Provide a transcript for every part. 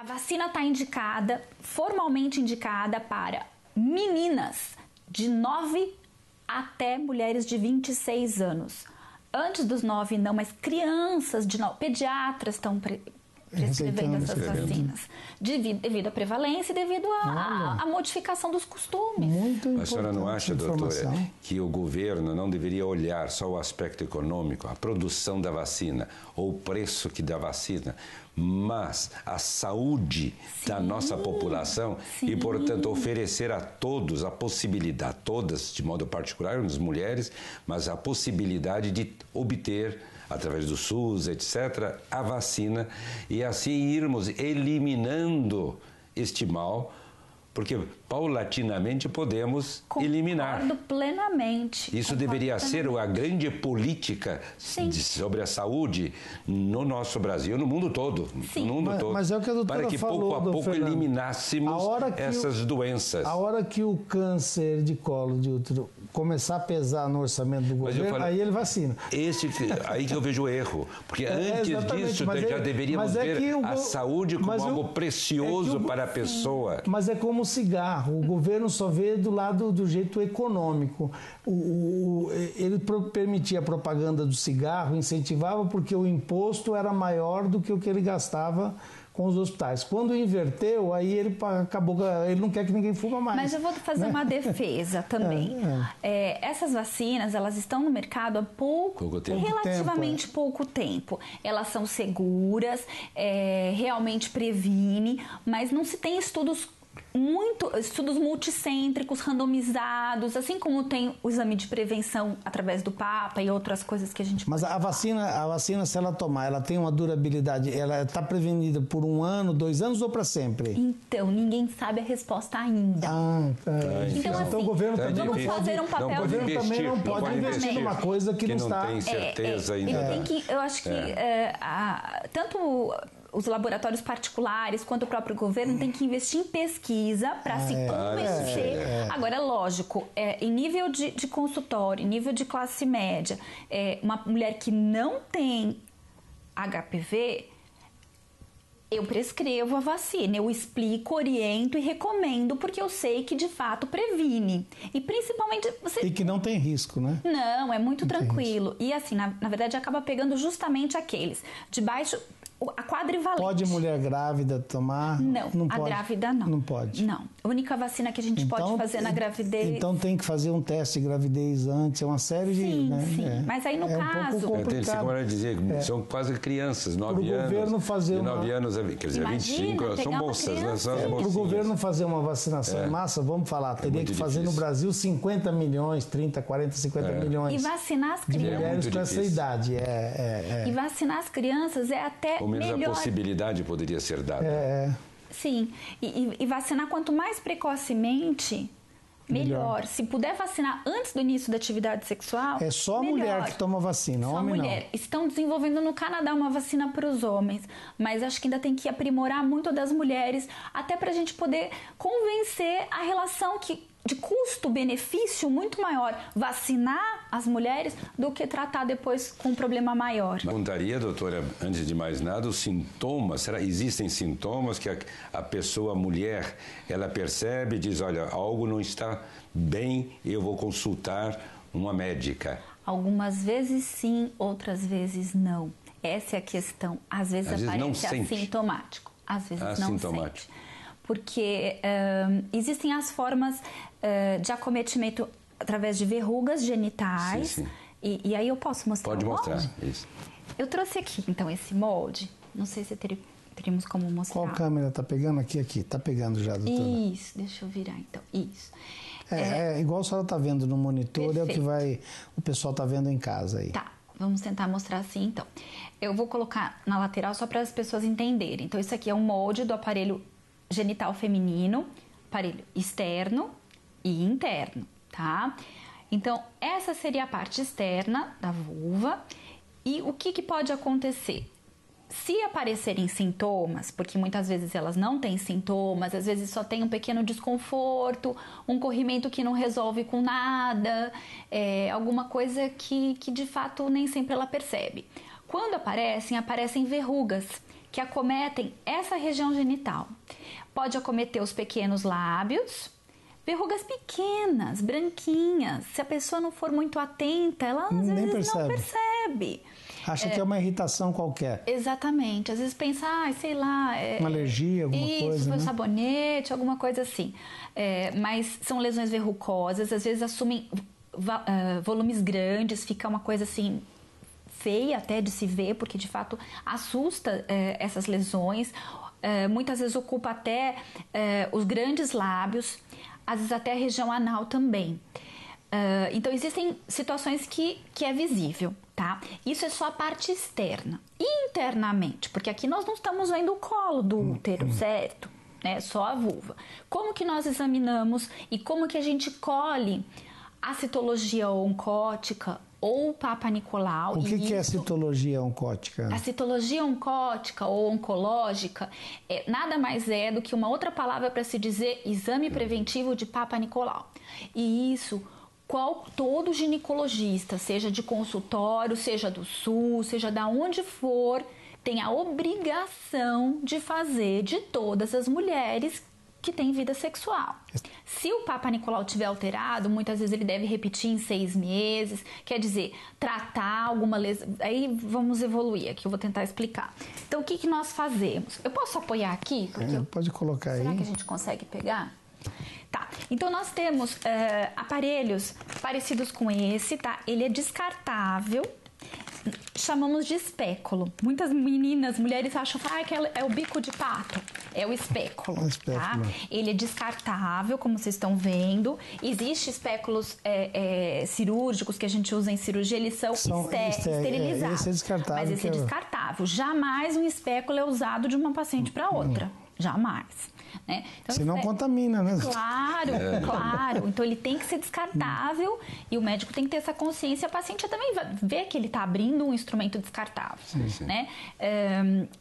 A vacina está indicada, formalmente indicada para meninas de 9 até mulheres de 26 anos. Antes dos 9 não, mas crianças de 9, pediatras estão prescrevendo essas vacinas, devido à prevalência e devido à modificação dos costumes. Muito Mas a senhora não acha, doutora, informação. que o governo não deveria olhar só o aspecto econômico, a produção da vacina, ou o preço que dá vacina, mas a saúde da nossa população e, portanto, oferecer a todos a possibilidade, todas de modo particular, as mulheres, mas a possibilidade de obter, através do SUS, etc., a vacina e assim irmos eliminando este mal, porque paulatinamente podemos eliminar. Concordo plenamente. Isso deveria ser a grande política sobre a saúde no nosso Brasil, no mundo todo. Sim. No mundo todo, mas é o que a doutora para que falou, pouco a pouco Fernando. eliminássemos essas doenças. A hora que o câncer de colo de útero começar a pesar no orçamento do governo, aí ele vacina. Aí que eu vejo o erro, porque antes disso já deveríamos ver a saúde como algo precioso para a pessoa. Mas é como o cigarro, o governo só vê do lado do jeito econômico. Ele permitia a propaganda do cigarro, incentivava porque o imposto era maior do que o que ele gastava com os hospitais. Quando inverteu, aí ele acabou, ele não quer que ninguém fuma mais. Mas eu vou fazer uma defesa também. Essas vacinas, elas estão no mercado há relativamente pouco tempo. Elas são seguras, realmente previne, mas não se tem estudos multicêntricos, randomizados, assim como tem o exame de prevenção através do Papa e outras coisas que a gente... Mas a vacina, se ela tomar, ela tem uma durabilidade, ela está prevenida por 1 ano, 2 anos ou para sempre? Então, ninguém sabe a resposta ainda. Então, assim, o governo também não fazer um papel... O governo também não pode investir numa coisa que não está... tem certeza ainda. Eu acho que tanto os laboratórios particulares quanto o próprio governo tem que investir em pesquisa para se convencer. Agora, é lógico, em nível de consultório, em nível de classe média, uma mulher que não tem HPV, eu prescrevo a vacina, eu explico, oriento e recomendo, porque eu sei que de fato previne. E principalmente E que não tem risco, né? Não, é muito tranquilo. E assim, na verdade, acaba pegando justamente aqueles de baixo... A quadrivalente. Pode mulher grávida tomar? Não, pode. A grávida não. Não pode? Não. A única vacina que a gente pode fazer na gravidez... Então tem que fazer um teste de gravidez antes, é uma série de... Sim. Mas aí no caso... Um pouco complicado. Como eu dizer, são quase crianças, 9 anos. Pro governo fazer 9 anos, quer dizer, 25, são moças, né? São as Para o governo fazer uma vacinação em massa, vamos falar, teria que fazer no Brasil 50 milhões, 30, 40, 50 milhões. E vacinar as crianças. De mulheres com essa idade. E vacinar as crianças é até ou menos melhor. A possibilidade poderia ser dada. Sim, e vacinar quanto mais precocemente, melhor. Se puder vacinar antes do início da atividade sexual, é só a mulher que toma vacina, só homem mulher. Não. Estão desenvolvendo no Canadá uma vacina para os homens, mas acho que ainda tem que aprimorar muito das mulheres, até para a gente poder convencer a relação de custo-benefício muito maior vacinar as mulheres do que tratar depois com um problema maior. Perguntaria, doutora, antes de mais nada, os sintomas, existem sintomas que a pessoa, a mulher, ela percebe e diz, olha, algo não está bem, eu vou consultar uma médica? Algumas vezes sim, outras vezes não. Essa é a questão. Às vezes aparece assintomático, às vezes não sente. Porque existem as formas de acometimento através de verrugas genitais. Sim. E aí eu posso mostrar. Pode mostrar, isso. Eu trouxe aqui, então, esse molde. Não sei se teríamos como mostrar. Qual câmera tá pegando? Aqui. Tá pegando já, doutora. Isso, deixa eu virar, então. Isso. Igual a senhora tá vendo no monitor, perfeito. É o que o pessoal tá vendo em casa aí. Tá. Vamos tentar mostrar assim, então. Eu vou colocar na lateral só para as pessoas entenderem. Então, isso aqui é um molde do aparelho genital feminino, aparelho externo e interno, tá? Então, essa seria a parte externa da vulva. E o que pode acontecer? Se aparecerem sintomas, porque muitas vezes elas não têm sintomas, às vezes só tem um pequeno desconforto, um corrimento que não resolve com nada, alguma coisa que de fato nem sempre ela percebe. Quando aparecem verrugas, que acometem essa região genital. Pode acometer os pequenos lábios, verrugas pequenas, branquinhas. Se a pessoa não for muito atenta, ela às vezes não percebe. Acha que é uma irritação qualquer. Exatamente. Às vezes pensa, sei lá... uma alergia, alguma coisa, foi né? sabonete, alguma coisa assim. Mas são lesões verrucosas, às vezes assumem volumes grandes, fica uma coisa assim... feia até de se ver, porque de fato assusta essas lesões. Muitas vezes ocupa até os grandes lábios, às vezes até a região anal também. Então existem situações que é visível, tá? Isso é só a parte externa. Internamente, porque aqui nós não estamos vendo o colo do útero, certo? Só a vulva. Como que nós examinamos e como que a gente colhe a citologia oncótica ou Papa Nicolau? O que é a citologia oncótica? A citologia oncótica ou oncológica nada mais é do que uma outra palavra para se dizer exame preventivo de Papa Nicolau. E isso, todo ginecologista, seja de consultório, seja do SUS, seja da onde for, tem a obrigação de fazer de todas as mulheres que tem vida sexual. Se o Papa Nicolau estiver alterado, muitas vezes ele deve repetir em 6 meses, quer dizer, tratar alguma lesão. Aí vamos evoluir aqui, eu vou tentar explicar. Então, o que nós fazemos? Eu posso apoiar aqui? Pode colocar Será aí. que a gente consegue pegar? Tá, então nós temos aparelhos parecidos com esse, tá? Ele é descartável. Chamamos de espéculo. Muitas meninas, mulheres acham que é o bico de pato. É o espéculo. Tá? Ele é descartável, como vocês estão vendo. Existem espéculos cirúrgicos que a gente usa em cirurgia, eles são esterilizados. Esse é descartável. Mas esse é descartável. Jamais um espéculo é usado de uma paciente para outra. Jamais. Né? Então, senão contamina, né? Claro. Então ele tem que ser descartável e o médico tem que ter essa consciência. A paciente também vai ver que ele está abrindo um instrumento descartável. Sim. Né?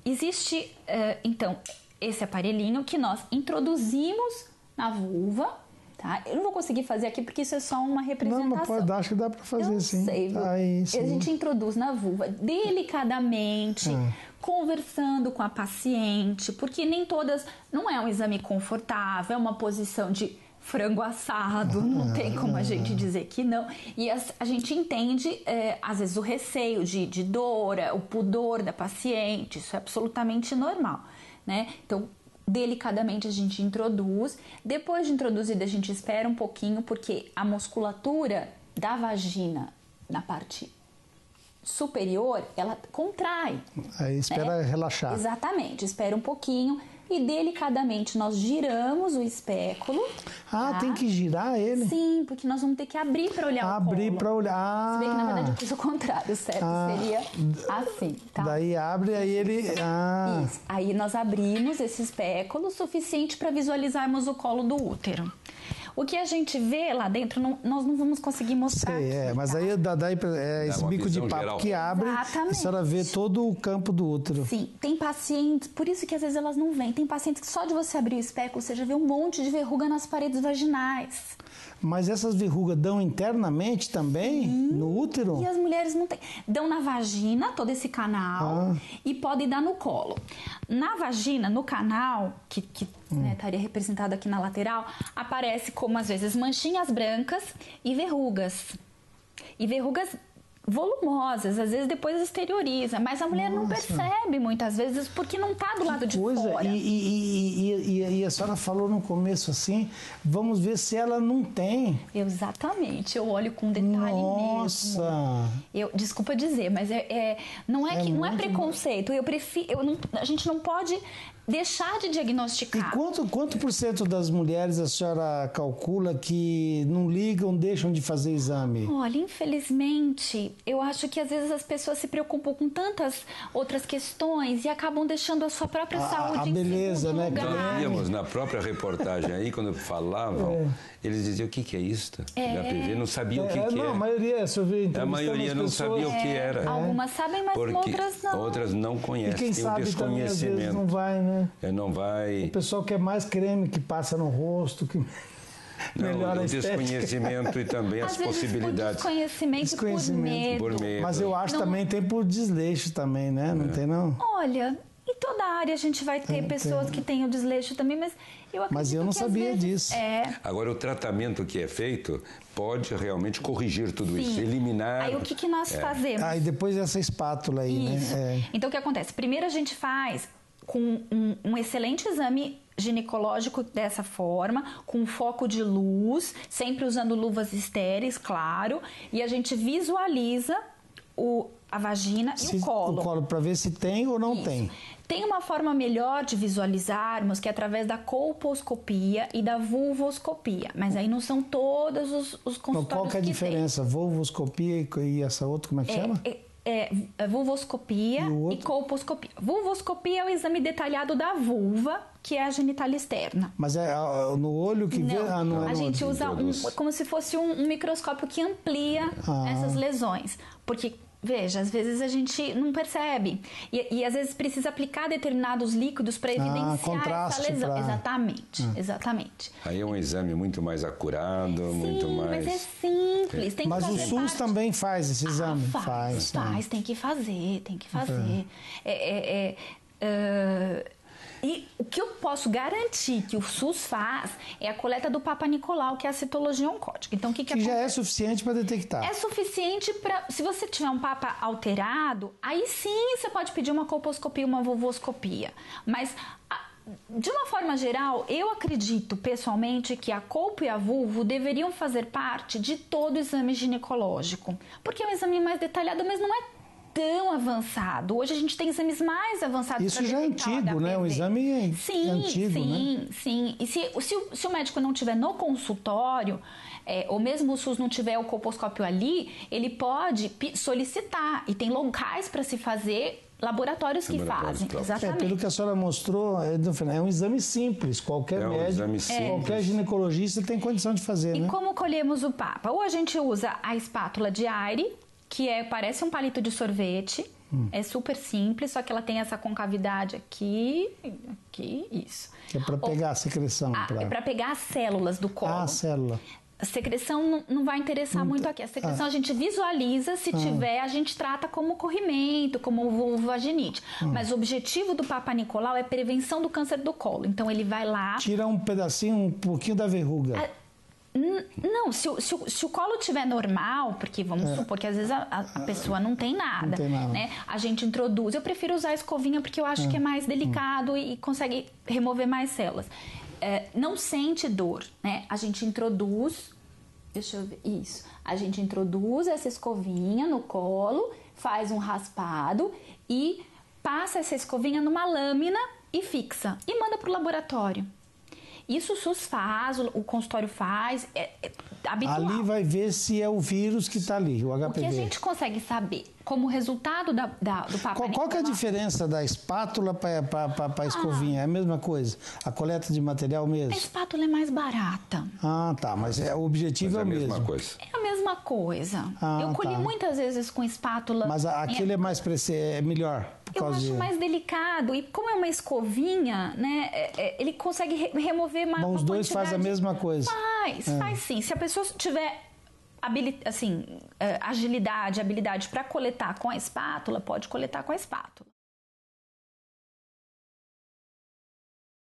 Existe, então, esse aparelhinho que nós introduzimos na vulva. Tá? Eu não vou conseguir fazer aqui porque isso é só uma representação. Não, mas acho que dá para fazer, sim. Sei, aí, sim. A gente introduz na vulva delicadamente, conversando com a paciente, porque nem todas, não é um exame confortável, é uma posição de frango assado, não tem como a gente dizer que não. E a gente entende, às vezes, o receio de dor, o pudor da paciente, isso é absolutamente normal, né? Então, delicadamente a gente introduz. Depois de introduzida, a gente espera um pouquinho, porque a musculatura da vagina na parte superior, ela contrai. Aí espera relaxar. Exatamente, espera um pouquinho e delicadamente nós giramos o espéculo. Tá? Tem que girar ele? Sim, porque nós vamos ter que abrir para olhar o colo. Abrir para olhar. Se bem que na verdade eu fiz o contrário, certo? Seria assim, tá? Daí abre, aí ele... Isso. Aí nós abrimos esse espéculo o suficiente para visualizarmos o colo do útero. O que a gente vê lá dentro, nós não vamos conseguir mostrar. Sei, mas aí daí esse bico de papo geral que abre, a senhora vê todo o campo do útero. Sim, tem pacientes, por isso que às vezes elas não vêm. Tem pacientes que só de você abrir o espéculo, você já vê um monte de verruga nas paredes vaginais. Mas essas verrugas dão internamente também no útero? E as mulheres não têm. Dão na vagina, todo esse canal, e podem dar no colo. Na vagina, no canal, que estaria representado aqui na lateral, aparece como às vezes manchinhas brancas e verrugas. E verrugas volumosas, às vezes depois exterioriza, mas a mulher não percebe muitas vezes porque não está do lado de fora. E a senhora falou no começo assim, vamos ver se ela não tem. Exatamente, eu olho com detalhe mesmo. Desculpa dizer, mas não é preconceito. A gente não pode deixar de diagnosticar. E quanto por cento das mulheres a senhora calcula que não ligam, deixam de fazer exame? Olha, infelizmente, eu acho que às vezes as pessoas se preocupam com tantas outras questões e acabam deixando a sua própria saúde a beleza, em segundo lugar. Nós víamos na própria reportagem aí, quando falavam, eles diziam, o que é isto? Da PV, não sabia o que não, era. A maioria, se eu ver, a maioria não sabia o que era. Algumas sabem, mas outras não. Outras não conhecem, e quem tem sabe um desconhecimento. Também, às vezes, não vai, né? Não vai. O pessoal quer mais creme que passa no rosto, que melhora a estética. O desconhecimento e também as possibilidades. Por desconhecimento. Por medo. Por medo. Mas eu acho também tem por desleixo também, né? Não tem não? Olha, em toda celular e a gente vai ter pessoas que têm o desleixo também, mas eu acredito Mas eu não que, sabia às vezes, disso. Agora, o tratamento que é feito pode realmente corrigir tudo isso, eliminar... Aí o que nós fazemos? E depois essa espátula aí, Isso. né? Então, o que acontece? Primeiro a gente faz com um excelente exame ginecológico dessa forma, com foco de luz, sempre usando luvas estéreis, claro, e a gente visualiza a vagina e o colo. O colo, para ver se tem ou não tem. Tem uma forma melhor de visualizarmos, que é através da colposcopia e da vulvoscopia, mas aí não são todos os consultórios. Qual que é a diferença? Vulvoscopia e essa outra, como é que chama? Vulvoscopia e colposcopia. Vulvoscopia é o exame detalhado da vulva, que é a genitália externa. Mas é no olho que vê? Não a gente usa como se fosse um microscópio que amplia essas lesões. Porque, veja, às vezes a gente não percebe. E às vezes precisa aplicar determinados líquidos para evidenciar essa lesão. Exatamente. Aí é um exame muito mais acurado, muito mais... mas é simples. Tem mas que o SUS também faz esse exame? Faz, tem que fazer. E o que eu posso garantir que o SUS faz é a coleta do Papa Nicolau, que é a citologia oncótica. Então, o que já é suficiente para detectar? É suficiente para... Se você tiver um Papa alterado, aí sim você pode pedir uma colposcopia, uma vulvoscopia. Mas, de uma forma geral, eu acredito pessoalmente que a colpo e a vulvo deveriam fazer parte de todo o exame ginecológico. Porque é um exame mais detalhado, mas não é tão avançado. Hoje a gente tem exames mais avançados. Isso já é antigo, né? O exame é antigo, né? Sim. E se o médico não tiver no consultório, ou mesmo o SUS não tiver o colposcópio ali, ele pode solicitar. E tem locais para se fazer, laboratórios que fazem. Exatamente. Pelo que a senhora mostrou, é um exame simples. Qualquer médico, qualquer ginecologista tem condição de fazer, né? E como colhemos o Papa? Ou a gente usa a espátula de Aire, que parece um palito de sorvete, é super simples, só que ela tem essa concavidade aqui, isso. Que é para pegar a secreção. É para pegar as células do colo. A célula. A secreção não vai interessar muito aqui. A secreção a gente visualiza, se tiver, a gente trata como corrimento, como vulvovaginite. Mas o objetivo do Papa Nicolau é prevenção do câncer do colo. Então ele vai lá... Tira um pedacinho, um pouquinho da verruga. Não, se o colo estiver normal, porque vamos supor que às vezes a pessoa não tem nada, né? A gente introduz. Eu prefiro usar a escovinha porque eu acho que é mais delicado e consegue remover mais células. Não sente dor, né? A gente introduz, deixa eu ver, isso. A gente introduz essa escovinha no colo, faz um raspado e passa essa escovinha numa lâmina e fixa. E manda para o laboratório. Isso o SUS faz, o consultório faz, é habitual. Ali vai ver se é o vírus que está ali, o HPV. O que a gente consegue saber como resultado do Papa Nicolau... Qual que é a diferença da espátula para a escovinha? É a mesma coisa? A coleta de material mesmo? A espátula é mais barata. Tá, mas o objetivo é o mesmo. É a mesma coisa. É a mesma coisa. Eu colhi muitas vezes com espátula. Mas aquele é melhor? Eu acho mais delicado. E como é uma escovinha, né? Ele consegue remover mais. Mas os dois fazem a mesma coisa. Faz sim. Se a pessoa tiver agilidade, habilidade para coletar com a espátula, pode coletar com a espátula.